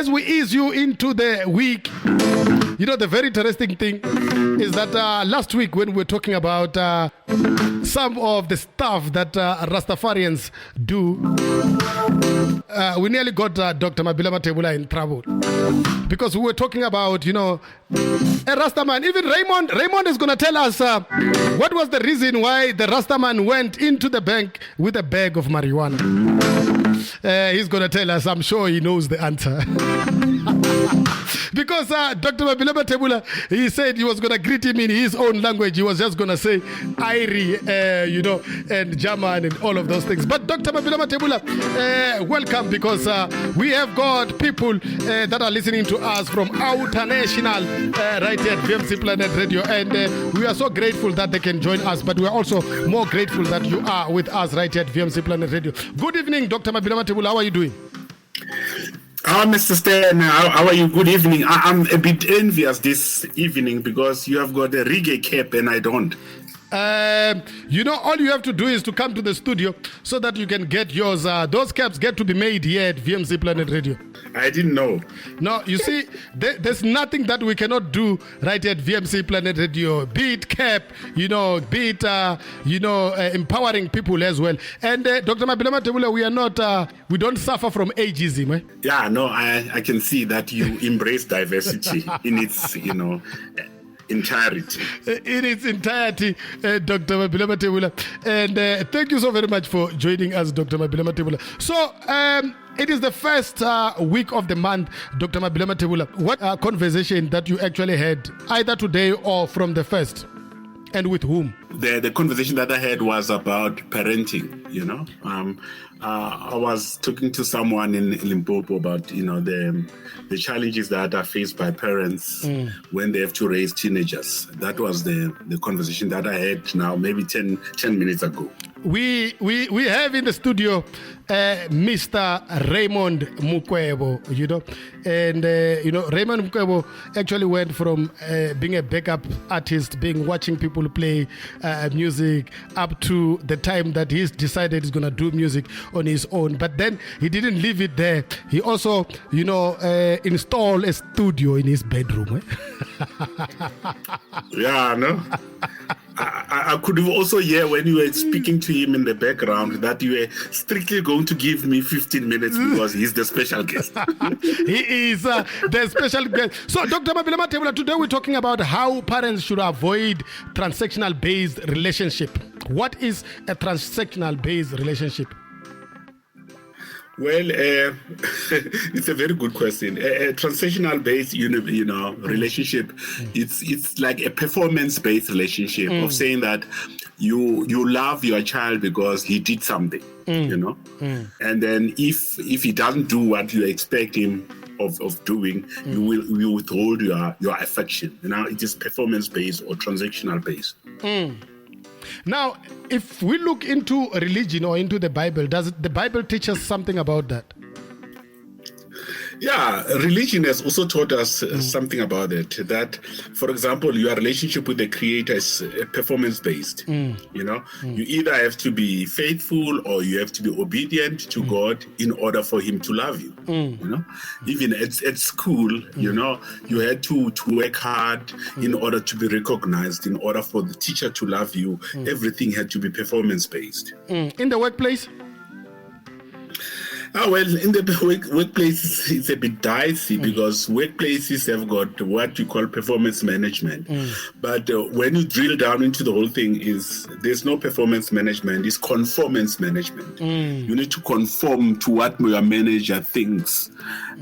as we ease you into the week, the very interesting thing is that last week when we were talking about some of the stuff that Rastafarians do, we nearly got Dr. Mabila Mathebula in trouble. Because we were talking about, a Rastaman. Even Raymond is going to tell us what was the reason why the Rastaman went into the bank with a bag of marijuana. He's going to tell us. I'm sure he knows the answer. Because Dr. Mabila Mathebula, he said he was going to greet him in his own language. He was just going to say Airi, and German and all of those things. But Dr. Mabila Mathebula, welcome, because we have got people that are listening to us from outer national right here at VMC Planet Radio. And we are so grateful that they can join us. But we are also more grateful that you are with us right here at VMC Planet Radio. Good evening, Dr. Mabila Mathebula. How are you doing? Mr. Stan, how are you? Good evening. I'm a bit envious this evening because you have got a reggae cap and I don't. All you have to do is to come to the studio so that you can get yours. Those caps get to be made here at VMC Planet Radio. I didn't know. No, you see, there's nothing that we cannot do right here at VMC Planet Radio. Be it cap, be it, empowering people as well. And Dr. Mabila Mathebula, we don't suffer from ageism. Eh? Yeah, no, I can see that you embrace diversity in its, entirety. In its entirety, Dr. Mabila Mathebula. And thank you so very much for joining us, Dr. Mabila Mathebula. So, it is the first week of the month, Dr. Mabila Mathebula. What conversation that you actually had, either today or from the first? And with whom? The conversation that I had was about parenting, I was talking to someone in Limpopo about, the challenges that are faced by parents when they have to raise teenagers. That was the conversation that I had now, maybe 10 minutes ago. We have in the studio Mr. Raymond Mukwebo, and Raymond Mukwebo actually went from being a backup artist, watching people play music, up to the time that he's decided he's going to do music on his own. But then he didn't leave it there. He also, installed a studio in his bedroom. Yeah, no. I could have also hear when you were speaking to him in the background that you were strictly going to give me 15 minutes because he's the special guest. He is the special guest. So, Dr. Mabila Mathebula, today we're talking about how parents should avoid transactional-based relationship. What is a transactional-based relationship? Well, it's a very good question. A transactional-based, relationship, it's like a performance-based relationship of saying that you love your child because he did something, and then if he doesn't do what you expect him of doing, you will withhold your affection. It is performance-based or transactional-based. Now, if we look into religion or into the Bible, does the Bible teach us something about that? Yeah, religion has also taught us something about it. That, for example, your relationship with the Creator is performance-based. You either have to be faithful or you have to be obedient to God in order for Him to love you. Even at school, you had to work hard in order to be recognized, in order for the teacher to love you. Everything had to be performance-based. In the workplace? Well, in the workplace, it's a bit dicey because workplaces have got what you call performance management. But when you drill down into the whole thing, there's no performance management, it's conformance management. You need to conform to what your manager thinks.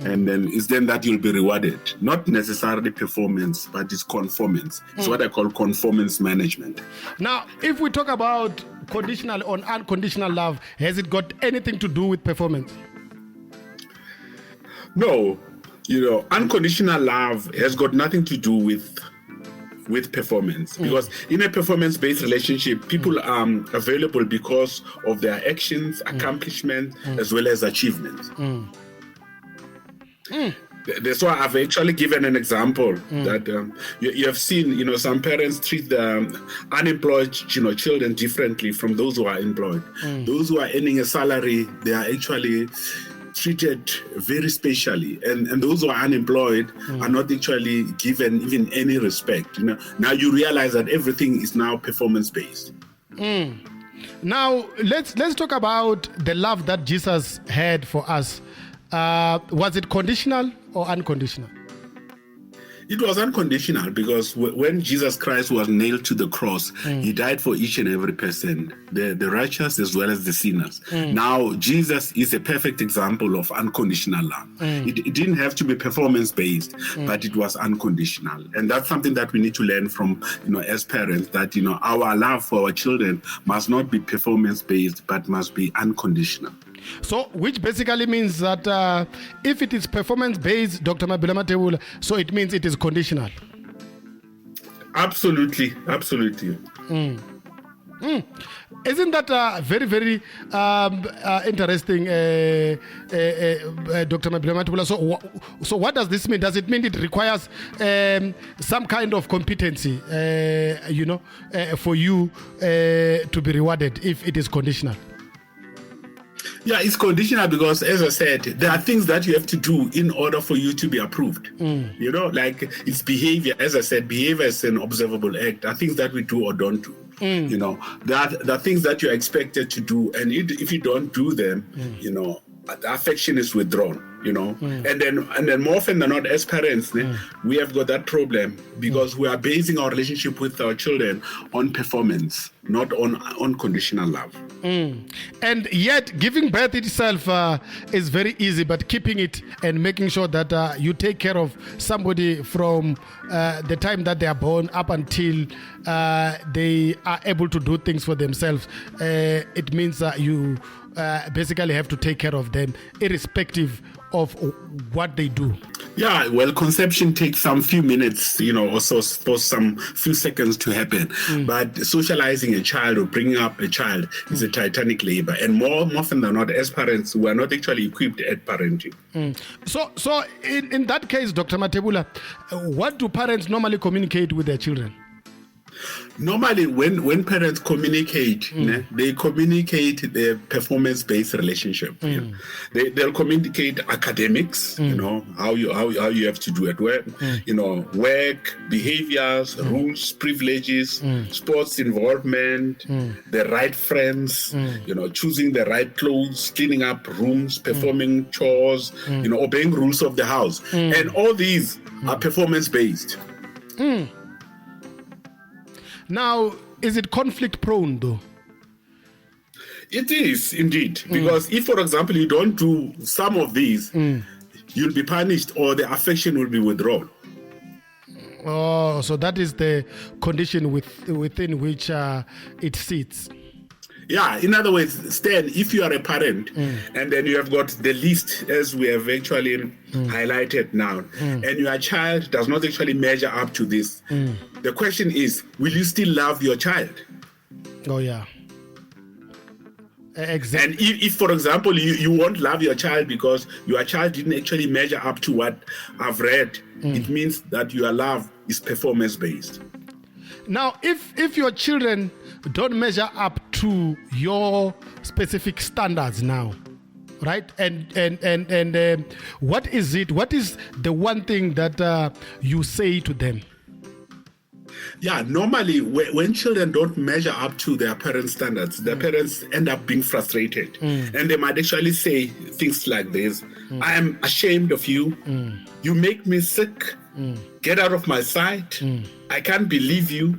And then it's then that you'll be rewarded. Not necessarily performance, but it's conformance. It's what I call conformance management. Now, if we talk about conditional or unconditional love, has it got anything to do with performance? No, unconditional love has got nothing to do with performance, because in a performance-based relationship, people are available because of their actions, accomplishments, as well as achievements. That's why I've actually given an example that you have seen, some parents treat the unemployed, children differently from those who are employed. Those who are earning a salary, they are actually treated very specially, and those who are unemployed are not actually given even any respect. Now you realize that everything is now performance based. Now let's talk about the love that Jesus had for us. Was it conditional or unconditional? It was unconditional, because when Jesus Christ was nailed to the cross, he died for each and every person, the righteous as well as the sinners. Now, Jesus is a perfect example of unconditional love. It didn't have to be performance-based, but it was unconditional. And that's something that we need to learn from, as parents, that, our love for our children must not be performance-based, but must be unconditional. So, which basically means that if it is performance-based, Dr. Mabila Mathebula, so it means it is conditional. Absolutely. Isn't that very, very interesting, Dr. Mabila Mathebula? So what does this mean? Does it mean it requires some kind of competency, for you to be rewarded if it is conditional? Yeah, it's conditional because, as I said, there are things that you have to do in order for you to be approved. Like it's behavior. As I said, behavior is an observable act. There are things that we do or don't do. There are things that you're expected to do, and if you don't do them, the affection is withdrawn. And then more often than not, as parents, we have got that problem because we are basing our relationship with our children on performance, not on unconditional love. And yet, giving birth itself is very easy, but keeping it and making sure that you take care of somebody from the time that they are born up until they are able to do things for themselves, it means that you basically have to take care of them irrespective of what they do. Yeah, well, conception takes some few minutes, or so suppose some few seconds to happen. But socializing a child or bringing up a child is a titanic labor. And more often than not, as parents, we are not actually equipped at parenting. So in that case, Dr. Mathebula, what do parents normally communicate with their children? Normally, when parents communicate, they communicate the performance-based relationship. They'll communicate academics, how you have to do it, work, behaviors, rules, privileges, sports involvement, the right friends, choosing the right clothes, cleaning up rooms, performing chores, obeying rules of the house, and all these are performance-based. Now, is it conflict prone though? It is indeed, because if, for example, you don't do some of these, you'll be punished or the affection will be withdrawn. Oh, so that is the condition within which it sits. Yeah, in other words, Stan, if you are a parent and then you have got the list as we have actually highlighted now, and your child does not actually measure up to this, the question is, will you still love your child? Oh, yeah. Exactly. And if, for example, you won't love your child because your child didn't actually measure up to what I've read, it means that your love is performance-based. Now, if your children don't measure up to your specific standards now, right? And what is it? What is the one thing that you say to them? Yeah, normally when children don't measure up to their parents' standards, their parents end up being frustrated. And they might actually say things like this: I am ashamed of you. You make me sick. Get out of my sight. I can't believe you.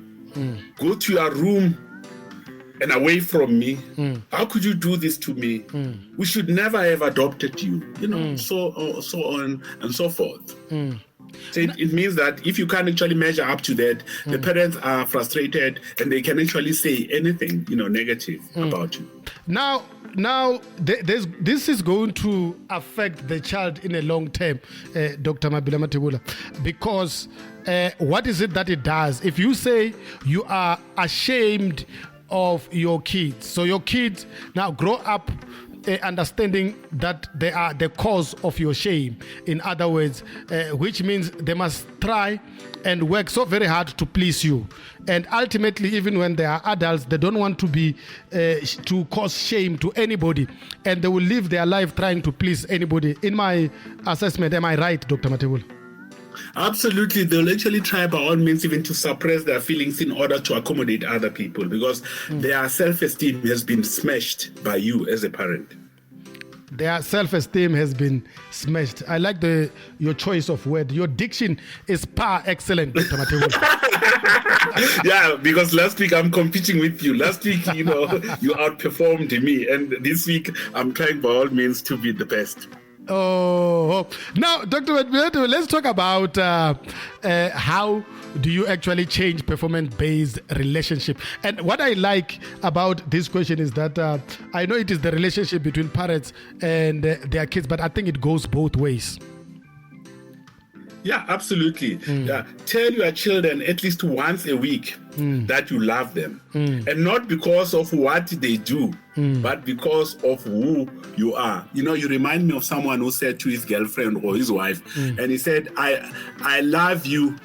Go to your room and away from me. How could you do this to me? We should never have adopted you. So on and so forth. So it means that if you can't actually measure up to that, the parents are frustrated and they can actually say anything, negative about you. Now, this is going to affect the child in a long term, Dr. Mabila Mathebula, because what is it that it does? If you say you are ashamed of your kids, so your kids now grow up understanding that they are the cause of your shame. In other words, which means they must try and work so very hard to please you. And ultimately, even when they are adults, they don't want to be to cause shame to anybody, and they will live their life trying to please anybody. In my assessment, am I right, Dr. Mathebula? Absolutely. They'll actually try by all means even to suppress their feelings in order to accommodate other people, because their self-esteem has been smashed by you as a parent. Their self-esteem has been smashed. I like your choice of word. Your diction is par excellent, Dr. Mathebula. Yeah, because last week I'm competing with you. Last week, you outperformed me. And this week I'm trying by all means to be the best. Oh, now, Dr. Mathebula, let's talk about how do you actually change performance-based relationship. And what I like about this question is that I know it is the relationship between parents and their kids, but I think it goes both ways. Yeah, absolutely. Yeah. Tell your children at least once a week that you love them. And not because of what they do, but because of who you are. You remind me of someone who said to his girlfriend or his wife, and he said, I love you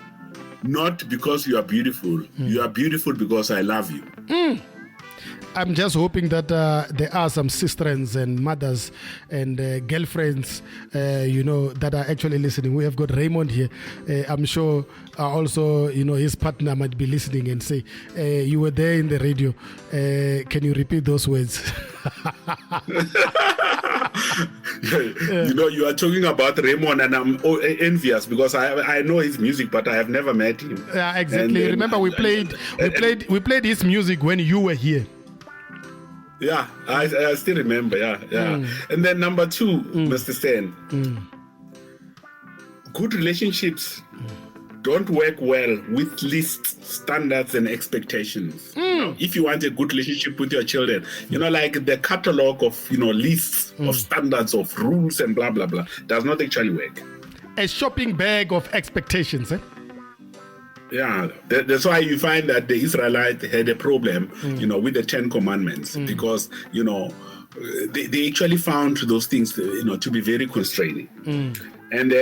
not because you are beautiful. You are beautiful because I love you. I'm just hoping that there are some sisters and mothers and girlfriends, that are actually listening. We have got Raymond here. I'm sure also, his partner might be listening and say, you were there in the radio. Can you repeat those words? You are talking about Raymond, and I'm envious because I know his music, but I have never met him. Yeah, exactly. And remember, we played his music when you were here. Yeah, I still remember. Yeah. And then number 2, Mr. Stan, good relationships don't work well with lists, standards, and expectations. If you want a good relationship with your children, like the catalog of lists of standards, of rules, and blah blah blah, does not actually work. A shopping bag of expectations. Yeah, that's why you find that the Israelites had a problem, with the 10 Commandments, because they actually found those things, to be very constraining. And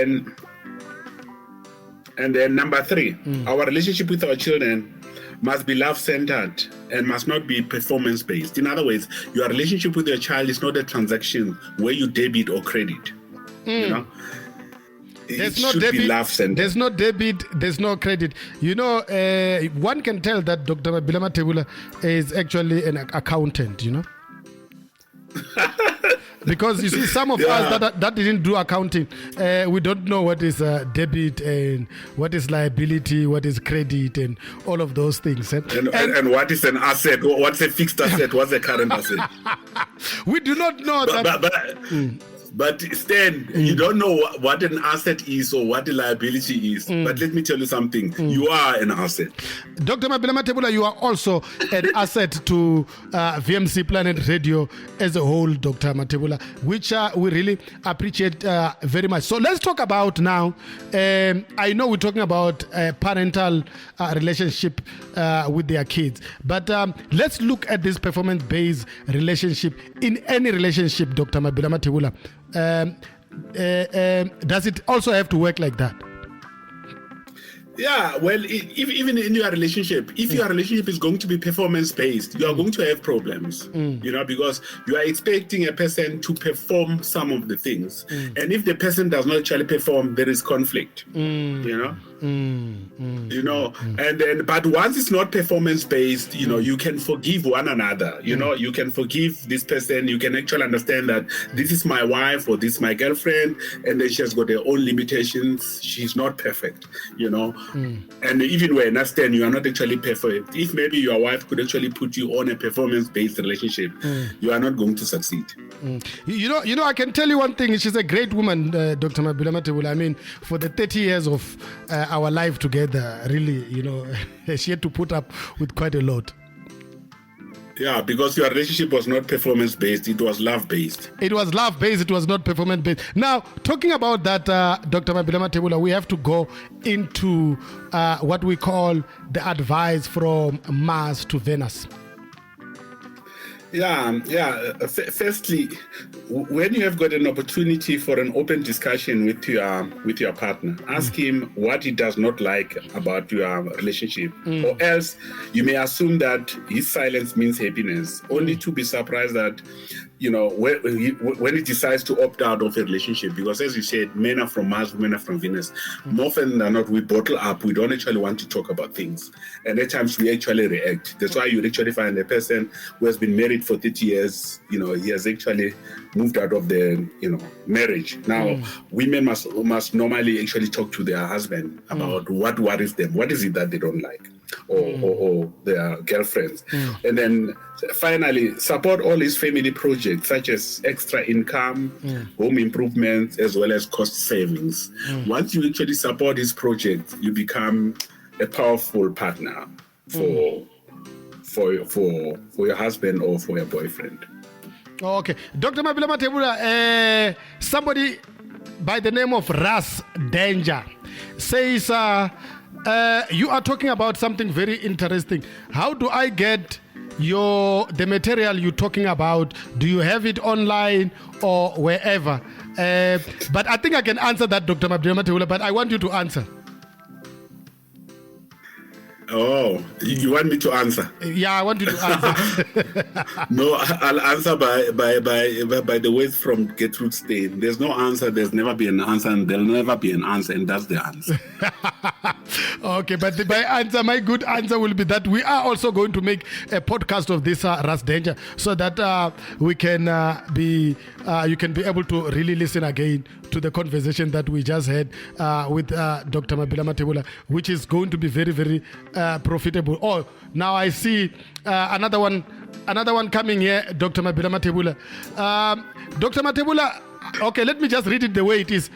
then number 3, our relationship with our children must be love-centered and must not be performance-based. In other words, your relationship with your child is not a transaction where you debit or credit. There's no debit, there's no debit, there's no credit. One can tell that Dr. Mabila Mathebula is actually an accountant, Because you see, some of us that didn't do accounting, we don't know what is debit and what is liability, what is credit, and all of those things. And what is an asset? What's a fixed asset? What's a current asset? We do not know that. But Stan, you don't know what an asset is or what a liability is. But let me tell you something. You are an asset. Dr. Mabila Mathebula, you are also an asset to VMC Planet Radio as a whole, Dr. Mathebula, which we really appreciate very much. So let's talk about now. I know we're talking about parental relationship with their kids. But let's look at this performance-based relationship in any relationship, Dr. Mabila Mathebula. Does it also have to work like that? Yeah, well, even in your relationship, if your relationship is going to be performance-based, you are going to have problems, because you are expecting a person to perform some of the things. And if the person does not actually perform, there is conflict, and then, but once it's not performance-based, you can forgive one another, you can forgive this person, you can actually understand that this is my wife or this is my girlfriend, and then she has got her own limitations, she's not perfect, And even when understand you are not actually perfect, if maybe your wife could actually put you on a performance-based relationship, you are not going to succeed. I can tell you one thing. She's a great woman, Dr. Mabila Mathebula. I mean, for the 30 years of our life together, really, she had to put up with quite a lot. Yeah, because your relationship was not performance-based, it was love-based. It was love-based, it was not performance-based. Now, talking about that, Dr. Mabila Mathebula, we have to go into what we call the advice from Mars to Venus. Firstly, when you have got an opportunity for an open discussion with your partner, ask him what he does not like about your relationship, or else you may assume that his silence means happiness, only to be surprised that when he decides to opt out of a relationship, because as you said, men are from Mars, women are from Venus. More often than not, we bottle up. We don't actually want to talk about things, and at times we actually react. That's why you actually find a person who has been married for 30 years. He has actually moved out of the marriage. Now, women must normally actually talk to their husband about what worries them. What is it that they don't like, or their girlfriends, and then finally support all his family projects such as extra income, home improvements, as well as cost savings. Once you actually support his project, you become a powerful partner for your husband or for your boyfriend. Okay, Dr. Mabila Mathebula, somebody by the name of Ras Danger says you are talking about something very interesting. How do I get the material you're talking about? Do you have it online or wherever? But I think I can answer that, Dr. Mabila Mathebula, but I want you to answer. Oh, you want me to answer? Yeah, I want you to answer. No, I'll answer by the words from Gertrude Stein. There's no answer, there's never been an answer, and there'll never be an answer, and that's the answer. Okay, but my good answer will be that we are also going to make a podcast of this Ras Danger, so that we can you can be able to really listen again to the conversation that we just had with Dr. Mabila Mathebula, which is going to be very, very profitable. Oh, now I see another one coming here, Dr. Mabila Mathebula. Dr. Mathebula, okay, let me just read it the way it is.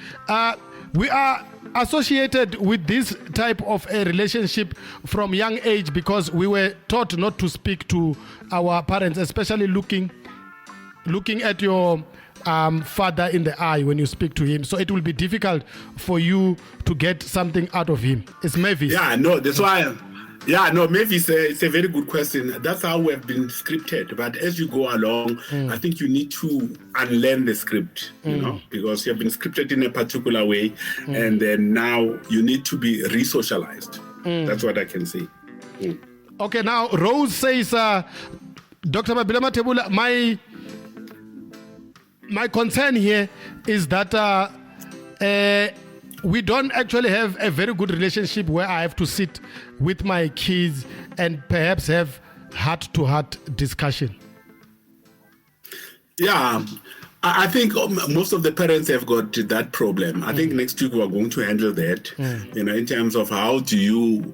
We are associated with this type of a relationship from young age because we were taught not to speak to our parents, especially looking at your father in the eye when you speak to him. So it will be difficult for you to get something out of him. It's Mavis. Yeah, no, that's why. Yeah, no, Mavis, it's a very good question. That's how we have been scripted. But as you go along, I think you need to unlearn the script, because you have been scripted in a particular way, and then now you need to be re-socialized. That's what I can say. Okay, now Rose says, Dr. Mabila Mathebula, my concern here is that we don't actually have a very good relationship where I have to sit with my kids and perhaps have heart-to-heart discussion. Yeah, I think most of the parents have got that problem. I think next week we're going to handle that, in terms of how do you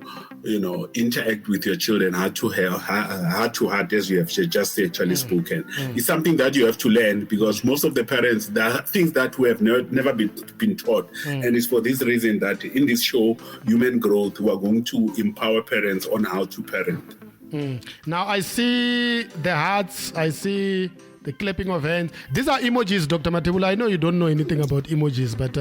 interact with your children, heart to heart, as you have just actually spoken. It's something that you have to learn, because most of the parents, there are things that we have never been taught. And it's for this reason that in this show, Human Growth, we are going to empower parents on how to parent. Now I see the hearts, I see the clapping of hands. These are emojis, Dr. Mathebula. I know you don't know anything about emojis, but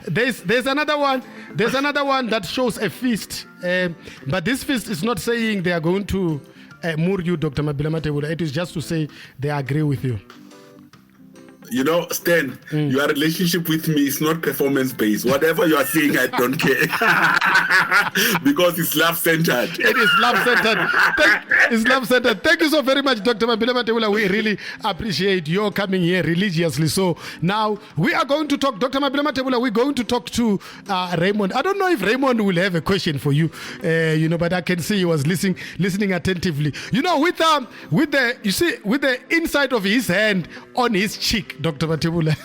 there's another one. There's another one that shows a fist, but this fist is not saying they are going to moor you, Dr. Mabila Mathebula. It is just to say they agree with you. Stan, your relationship with me is not performance-based. Whatever you are saying, I don't care. Because it's love-centered. It is love-centered. It's love-centered. Thank you so very much, Dr. Mabila Mathebula. We really appreciate your coming here religiously. So now we are going to talk, Dr. Mabila Mathebula, we're going to talk to Raymond. I don't know if Raymond will have a question for you, but I can see he was listening attentively. With the inside of his hand on his cheek, Dr. Mathebula.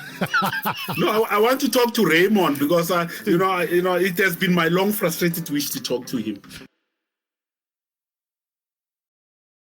No, I want to talk to Raymond because it has been my long frustrated wish to talk to him.